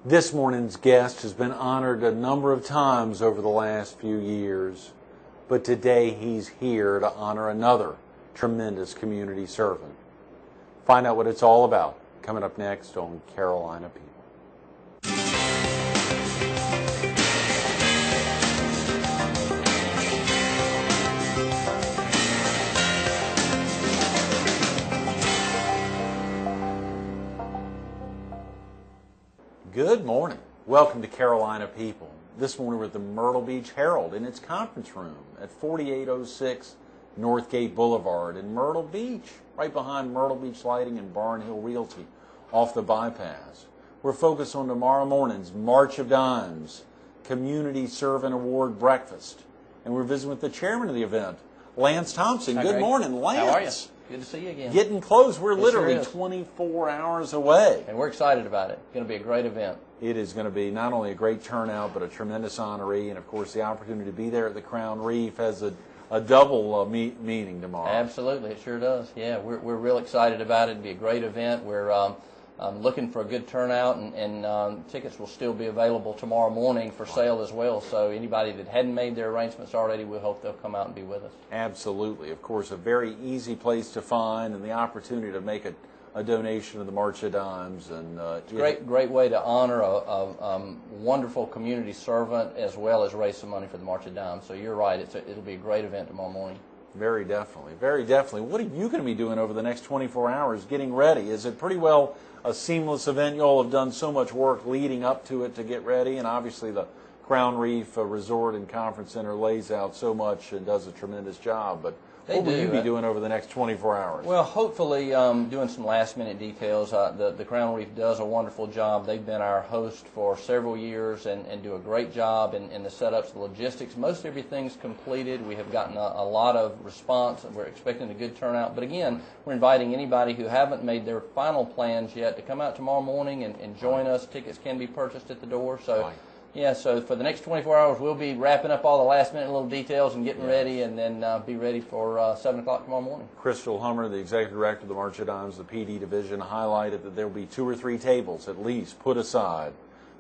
This morning's guest has been honored a number of times over the last few years, but today he's here to honor another tremendous community servant. Find out what it's all about coming up next on Carolina People. Good morning. Welcome to Carolina People. This morning we're at the Myrtle Beach Herald in its conference room at 4806 Northgate Boulevard in Myrtle Beach, right behind Myrtle Beach Lighting and Barn Hill Realty off the bypass. We're focused on tomorrow morning's March of Dimes Community Servant Award Breakfast. And we're visiting with the chairman of the event, Lance Thompson. Hi, Good Greg. morning, Lance. How are you? Good to see you again. Getting close. We're It literally sure is. 24 hours away. And we're excited about it. It's going to be a great event. It is going to be not only a great turnout, but a tremendous honoree. And, of course, the opportunity to be there at the Crown Reef has a double meaning tomorrow. Absolutely. It sure does. Yeah, we're real excited about it. It'll be a great event. We're looking for a good turnout, and tickets will still be available tomorrow morning for sale as well. So anybody that hadn't made their arrangements already, we hope they'll come out and be with us. Absolutely. Of course, a very easy place to find and the opportunity to make a donation to the March of Dimes. And It's a great way to honor a wonderful community servant as well as raise some money for the March of Dimes. So you're right. It'll be a great event tomorrow morning. Very definitely. Very definitely. What are you going to be doing over the next 24 hours getting ready? Is it pretty well a seamless event? You all have done so much work leading up to it to get ready, and obviously the Crown Reef Resort and Conference Center lays out so much and does a tremendous job. But what will you be doing over the next 24 hours? Well, hopefully doing some last-minute details. The Crown Reef does a wonderful job. They've been our host for several years and do a great job in the setups, the logistics. Most everything's completed. We have gotten a lot of response, and we're expecting a good turnout. But again, we're inviting anybody who haven't made their final plans yet to come out tomorrow morning and join us. Tickets can be purchased at the door. So. Right. Yeah, so for the next 24 hours, we'll be wrapping up all the last-minute little details and getting ready, and then be ready for 7 o'clock tomorrow morning. Crystal Hummer, the executive director of the March of Dimes, the PD division, highlighted that there will be 2 or 3 tables at least put aside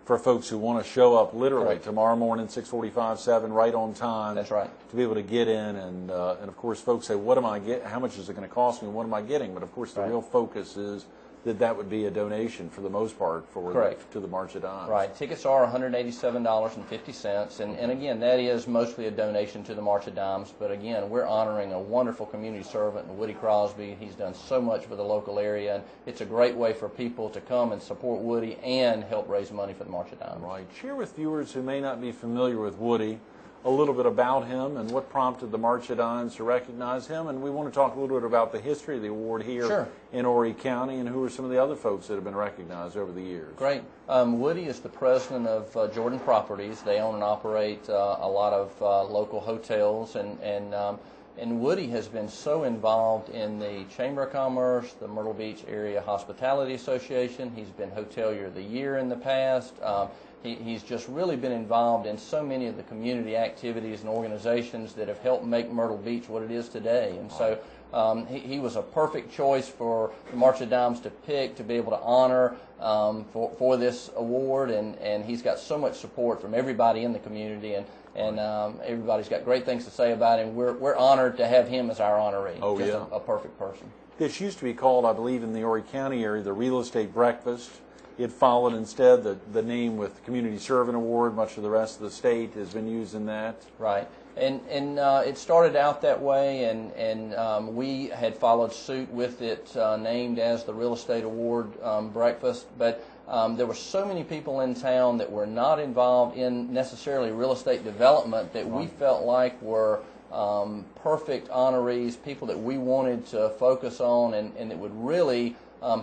for folks who want to show up literally Correct. tomorrow morning, 6:45, 7, right on time. That's right. To be able to get in, and of course, folks say, "What am I get? How much is it going to cost me? What am I getting?" But of course, the Right. real focus is that would be a donation for the most part for Correct. to the March of Dimes. Right. Tickets are $187.50, and again, that is mostly a donation to the March of Dimes. But again, we're honoring a wonderful community servant, Woody Crosby. He's done so much for the local area, and it's a great way for people to come and support Woody and help raise money for the March of Dimes. Right. Share with viewers who may not be familiar with Woody a little bit about him and what prompted the March of Dimes to recognize him. And we want to talk a little bit about the history of the award here Sure. in Horry County and who are some of the other folks that have been recognized over the years. Great. Woody is the president of Jordan Properties. They own and operate a lot of local hotels, and Woody has been so involved in the Chamber of Commerce, the Myrtle Beach Area Hospitality Association. He's been Hotelier of the Year in the past. He's just really been involved in so many of the community activities and organizations that have helped make Myrtle Beach what it is today. And so he was a perfect choice for the March of Dimes to pick to be able to honor for this award. And he's got so much support from everybody in the community, and everybody's got great things to say about him. We're honored to have him as our honoree. Oh, just yeah. a perfect person. This used to be called, I believe, in the Horry County area, the Real Estate Breakfast. It followed instead the name with Community Servant Award. Much of the rest of the state has been using that. Right. And it started out that way, and we had followed suit with it named as the Real Estate Award Breakfast. But there were so many people in town that were not involved in necessarily real estate development that we felt like were perfect honorees, people that we wanted to focus on and that would really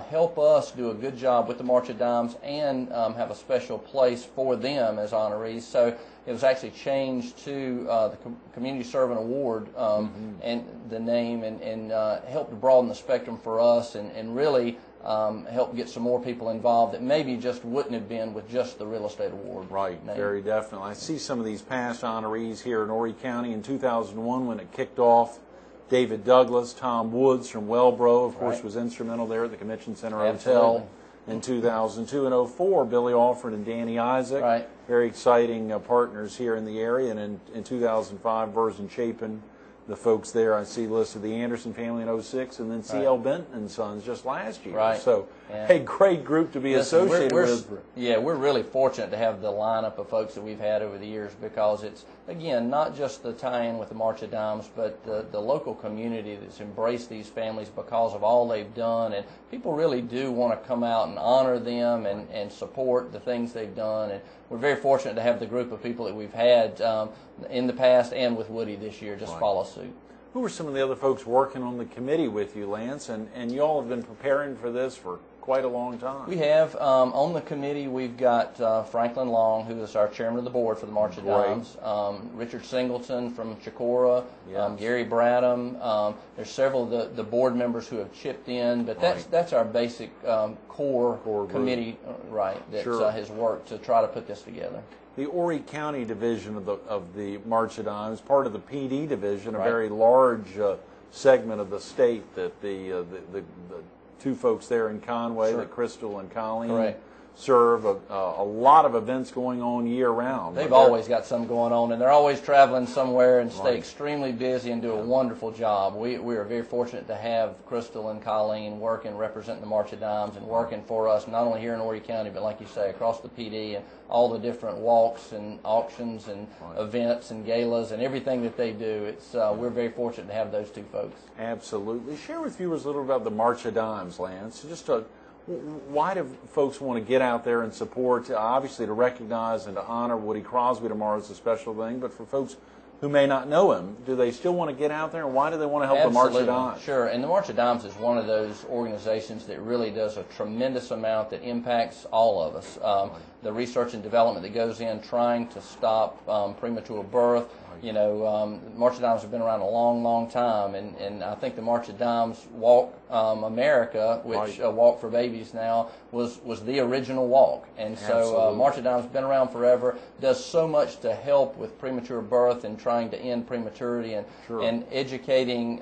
help us do a good job with the March of Dimes and have a special place for them as honorees. So it was actually changed to the Community Servant Award and the name, and helped broaden the spectrum for us and really help get some more people involved that maybe just wouldn't have been with just the Real Estate Award. Right, name. very definitely. I see some of these past honorees here in Horry County in 2001 when it kicked off. David Douglas, Tom Woods from Wellbro, of course, was instrumental there at the Convention Center Hotel. in 2002 and 04, Billy Alford and Danny Isaac. Right. Very exciting partners here in the area. And in 2005, Version Chapin, the folks there I see listed, the Anderson family in 06, and then C.L. Benton and Sons just last year. Right. So, a great group to be associated with. Yeah, we're really fortunate to have the lineup of folks that we've had over the years, because it's, again, not just the tie-in with the March of Dimes, but the local community that's embraced these families because of all they've done. And people really do want to come out and honor them and support the things they've done. And we're very fortunate to have the group of people that we've had in the past and with Woody this year just follow suit. Who are some of the other folks working on the committee with you, Lance? And you all have been preparing for this for quite a long time. We have. On the committee, we've got Franklin Long, who is our chairman of the board for the March of Dimes, Richard Singleton from Chicora, Gary Bradham. There's several of the board members who have chipped in, but that's our basic core committee, that has worked to try to put this together. The Horry County division of the March of Dimes, part of the PD division, a very large segment of the state that the two folks there in Conway, that Crystal and Colleen serve. A lot of events going on year-round. They've always got some going on, and they're always traveling somewhere and stay extremely busy and do a wonderful job. We are very fortunate to have Crystal and Colleen working, representing the March of Dimes and working for us, not only here in Horry County, but like you say, across the PD and all the different walks and auctions and events and galas and everything that they do. It's we're very fortunate to have those two folks. Absolutely. Share with viewers a little about the March of Dimes, Lance. Just why do folks want to get out there and support? Obviously, to recognize and to honor Woody Crosby tomorrow is a special thing, but for folks who may not know him, do they still want to get out there, and why do they want to help the March of Dimes? Sure, and the March of Dimes is one of those organizations that really does a tremendous amount that impacts all of us. The research and development that goes in trying to stop premature birth. You know, March of Dimes have been around a long, long time, and I think the March of Dimes Walk America, which Walk for Babies now, was the original walk. And so March of Dimes has been around forever, does so much to help with premature birth and trying to end prematurity and educating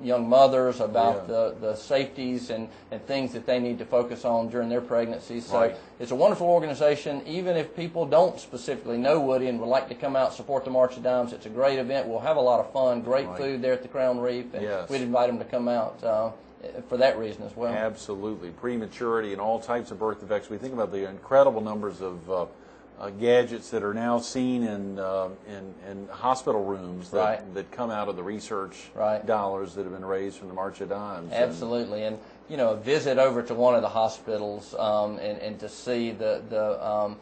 young mothers about the safeties and things that they need to focus on during their pregnancies. So it's a wonderful organization. Even if people don't specifically know Woody and would like to come out and support the March of Dimes, it's a great event. We'll have a lot of fun, great food there at the Crown Reef, and we'd invite them to come out for that reason as well. Absolutely. Prematurity and all types of birth defects. We think about the incredible numbers of gadgets that are now seen in hospital rooms that come out of the research dollars that have been raised from the March of Dimes. Absolutely. And you know, a visit over to one of the hospitals and to see the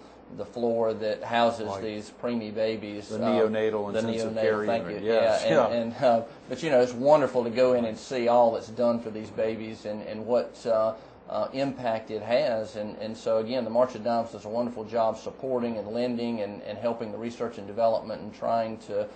floor that houses these preemie babies, the neonatal intensive care unit. Thank you. But you know, it's wonderful to go in and see all that's done for these babies and what impact it has. And so again, the March of Dimes does a wonderful job supporting and lending and helping the research and development and trying to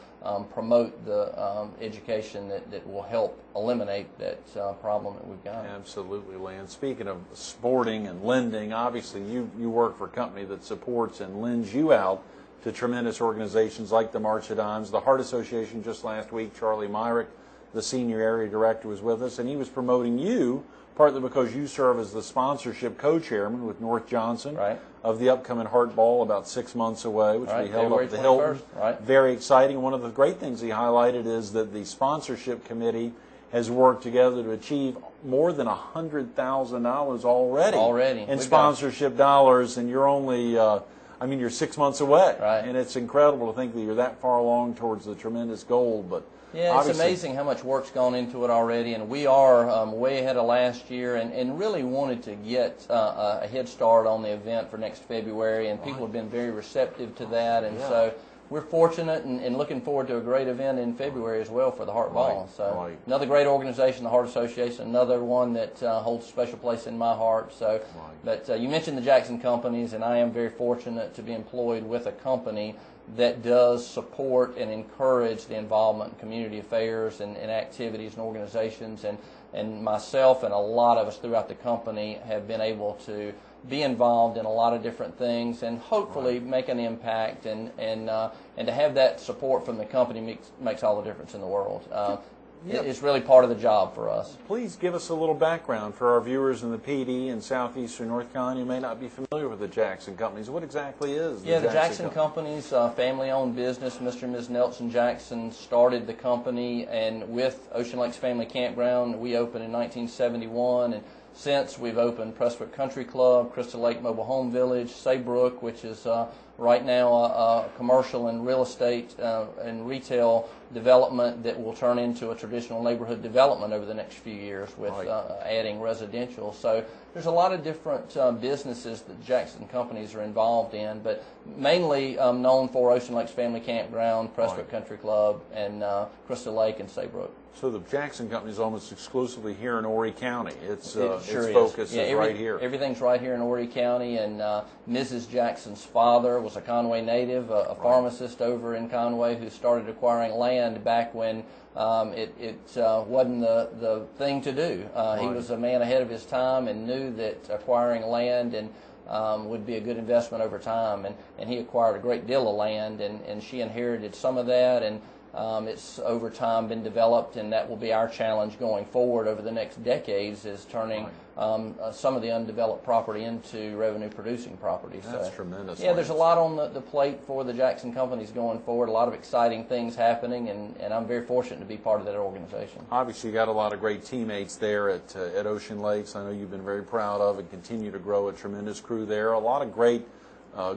promote the education that will help eliminate that problem that we've got. Absolutely, Lance. Speaking of sporting and lending, obviously you work for a company that supports and lends you out to tremendous organizations like the March of Dimes. The Heart Association just last week, Charlie Myrick, the senior area director, was with us, and he was promoting you partly because you serve as the sponsorship co-chairman with North Johnson of the upcoming Heart Ball, about 6 months away, which will be held up at the Hilton. Very exciting. One of the great things he highlighted is that the sponsorship committee has worked together to achieve more than $100,000 already in sponsorship dollars, and you're only you're 6 months away, and it's incredible to think that you're that far along towards the tremendous goal. But yeah, it's amazing how much work's gone into it already, and we are way ahead of last year and really wanted to get a head start on the event for next February, and people have been very receptive to that, and so we're fortunate and looking forward to a great event in February as well for the Heart Ball. So another great organization, the Heart Association, another one that holds a special place in my heart. So, but you mentioned the Jackson companies, and I am very fortunate to be employed with a company that does support and encourage the involvement in community affairs and activities and organizations. And myself and a lot of us throughout the company have been able to be involved in a lot of different things and hopefully make an impact. And to have that support from the company makes all the difference in the world. it's really part of the job for us. Please give us a little background for our viewers in the PD and southeastern North Carolina who may not be familiar with the Jackson Companies. What exactly is the Jackson Companies? Family-owned business. Mr. and Ms. Nelson Jackson started the company, and with Ocean Lakes Family Campground, we opened in 1971, and since we've opened Prestwick Country Club, Crystal Lake Mobile Home Village, Saybrook, which is right now a commercial and real estate and retail development that will turn into a traditional neighborhood development over the next few years with adding residential. So there's a lot of different businesses that Jackson Companies are involved in, but mainly known for Ocean Lakes Family Campground, Prestwick Country Club, and Crystal Lake and Saybrook. So the Jackson Company is almost exclusively here in Horry County. Its sure focus is right here. Everything's right here in Horry County, and Mrs. Jackson's father was a Conway native, a pharmacist over in Conway who started acquiring land back when it wasn't the thing to do. He was a man ahead of his time and knew that acquiring land and would be a good investment over time, and he acquired a great deal of land, and she inherited some of that, and it's over time been developed, and that will be our challenge going forward over the next decades, is turning some of the undeveloped property into revenue-producing property. That's tremendous. Yeah, there's a lot on the plate for the Jackson Companies going forward, a lot of exciting things happening, and I'm very fortunate to be part of that organization. Obviously, you got a lot of great teammates there at Ocean Lakes. I know you've been very proud of and continue to grow a tremendous crew there. A lot of great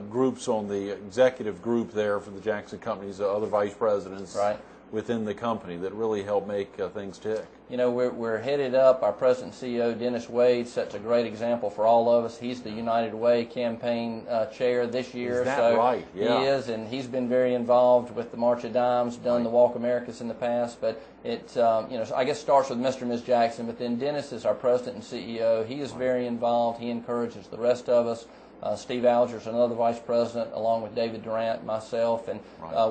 groups on the executive group there for the Jackson Companies, other vice presidents within the company that really help make things tick. You know, we're headed up. Our president and CEO, Dennis Wade, sets a great example for all of us. He's the United Way campaign chair this year. Is that right? Yeah. He is, and he's been very involved with the March of Dimes, done the Walk Americas in the past. But it, you know, I guess starts with Mr. and Ms. Jackson, but then Dennis is our president and CEO. He is very involved. He encourages the rest of us. Steve Alger is another vice president, along with David Durant, myself, and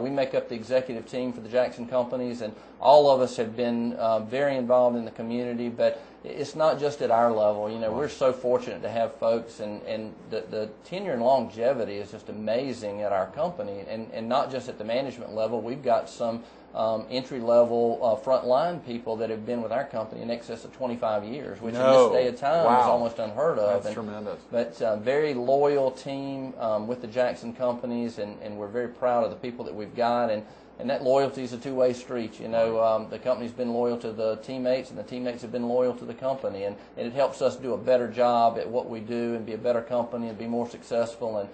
we make up the executive team for the Jackson Companies, and all of us have been very involved in the community, but it's not just at our level. You know, we're so fortunate to have folks, and the tenure and longevity is just amazing at our company, and not just at the management level. We've got some entry-level frontline people that have been with our company in excess of 25 years, which in this day of time is almost unheard of. That's tremendous. But very loyal team with the Jackson Companies, and we're very proud of the people that we've got, and that loyalty is a two-way street. You know, the company's been loyal to the teammates, and the teammates have been loyal to the company, and it helps us do a better job at what we do and be a better company and be more successful, and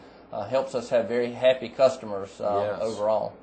helps us have very happy customers overall.